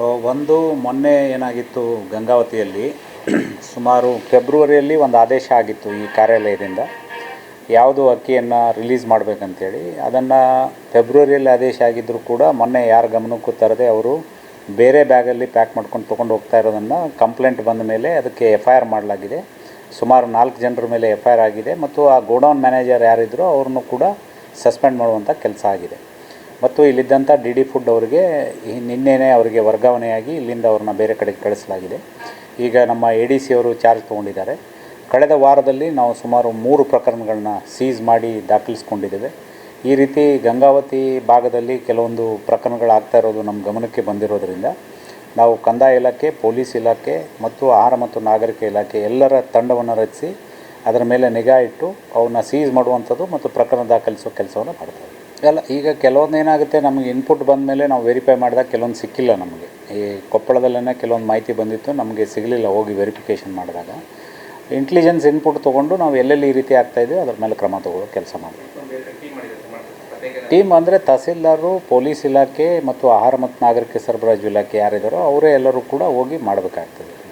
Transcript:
ಒಂದು ಮೊನ್ನೆ ಏನಾಗಿತ್ತು ಗಂಗಾವತಿಯಲ್ಲಿ ಸುಮಾರು ಫೆಬ್ರವರಿಯಲ್ಲಿ ಒಂದು ಆದೇಶ ಆಗಿತ್ತು ಈ ಕಾರ್ಯಾಲಯದಿಂದ ಯಾವುದು ಅಕ್ಕಿಯನ್ನು ರಿಲೀಸ್ ಮಾಡಬೇಕಂತೇಳಿ. ಅದನ್ನು ಫೆಬ್ರವರಿಯಲ್ಲಿ ಆದೇಶ ಆಗಿದ್ದರೂ ಕೂಡ ಮೊನ್ನೆ ಯಾರ ಗಮನಕ್ಕೂ ತರದೆ ಅವರು ಬೇರೆ ಬ್ಯಾಗಲ್ಲಿ ಪ್ಯಾಕ್ ಮಾಡ್ಕೊಂಡು ತೊಗೊಂಡು ಹೋಗ್ತಾ ಇರೋದನ್ನು ಕಂಪ್ಲೇಂಟ್ ಬಂದ ಮೇಲೆ ಅದಕ್ಕೆ FIR ಮಾಡಲಾಗಿದೆ. ಸುಮಾರು 4 ಜನರ ಮೇಲೆ FIR ಆಗಿದೆ ಮತ್ತು ಆ ಗೋಡೌನ್ ಮ್ಯಾನೇಜರ್ ಯಾರಿದ್ರೋ ಅವ್ರನ್ನೂ ಕೂಡ ಸಸ್ಪೆಂಡ್ ಮಾಡುವಂಥ ಕೆಲಸ ಆಗಿದೆ. ಮತ್ತು ಇಲ್ಲಿದ್ದಂಥ DD ಫುಡ್ ಅವರಿಗೆ ನಿನ್ನೆನೇ ಅವರಿಗೆ ವರ್ಗಾವಣೆಯಾಗಿ ಇಲ್ಲಿಂದ ಅವ್ರನ್ನ ಬೇರೆ ಕಡೆಗೆ ಕಳಿಸಲಾಗಿದೆ. ಈಗ ನಮ್ಮ ADC ಅವರು ಚಾರ್ಜ್ ತೊಗೊಂಡಿದ್ದಾರೆ. ಕಳೆದ ವಾರದಲ್ಲಿ ನಾವು ಸುಮಾರು 3 ಪ್ರಕರಣಗಳನ್ನ ಸೀಸ್ ಮಾಡಿ ದಾಖಲಿಸ್ಕೊಂಡಿದ್ದೇವೆ. ಈ ರೀತಿ ಗಂಗಾವತಿ ಭಾಗದಲ್ಲಿ ಕೆಲವೊಂದು ಪ್ರಕರಣಗಳಾಗ್ತಾ ಇರೋದು ನಮ್ಮ ಗಮನಕ್ಕೆ ಬಂದಿರೋದರಿಂದ ನಾವು ಕಂದಾಯ ಇಲಾಖೆ, ಪೊಲೀಸ್ ಇಲಾಖೆ ಮತ್ತು ಆಹಾರ ಮತ್ತು ನಾಗರಿಕ ಇಲಾಖೆ ಎಲ್ಲರ ತಂಡವನ್ನು ರಚಿಸಿ ಅದರ ಮೇಲೆ ನಿಗಾ ಇಟ್ಟು ಅವನ್ನ ಸೀಸ್ ಮಾಡುವಂಥದ್ದು ಮತ್ತು ಪ್ರಕರಣ ದಾಖಲಿಸೋ ಕೆಲಸವನ್ನು ಮಾಡ್ತೇವೆ. ಈಗ ಕೆಲವೊಂದು ಏನಾಗುತ್ತೆ, ನಮಗೆ ಇನ್ಪುಟ್ ಬಂದ ಮೇಲೆ ನಾವು ವೆರಿಫೈ ಮಾಡಿದಾಗ ಕೆಲವೊಂದು ಸಿಕ್ಕಿಲ್ಲ. ನಮಗೆ ಈ ಕೊಪ್ಪಳದಲ್ಲೇ ಕೆಲವೊಂದು ಮಾಹಿತಿ ಬಂದಿತ್ತು, ನಮಗೆ ಸಿಗಲಿಲ್ಲ. ಹೋಗಿ ವೆರಿಫಿಕೇಷನ್ ಮಾಡಿದಾಗ ಇಂಟೆಲಿಜೆನ್ಸ್ ಇನ್ಪುಟ್ ತೊಗೊಂಡು ನಾವು ಎಲ್ಲೆಲ್ಲಿ ಈ ರೀತಿ ಆಗ್ತಾಯಿದ್ವಿ ಅದ್ರ ಮೇಲೆ ಕ್ರಮ ತಗೊಳ್ಳೋ ಕೆಲಸ ಮಾಡ್ತೀವಿ. ಟೀಮ್ ಅಂದರೆ ತಹಸೀಲ್ದಾರರು, ಪೊಲೀಸ್ ಇಲಾಖೆ ಮತ್ತು ಆಹಾರ ಮತ್ತು ನಾಗರಿಕ ಸರಬರಾಜು ಇಲಾಖೆ ಯಾರಿದ್ದಾರೋ ಅವರೇ ಎಲ್ಲರೂ ಕೂಡ ಹೋಗಿ ಮಾಡಬೇಕಾಗ್ತದೆ.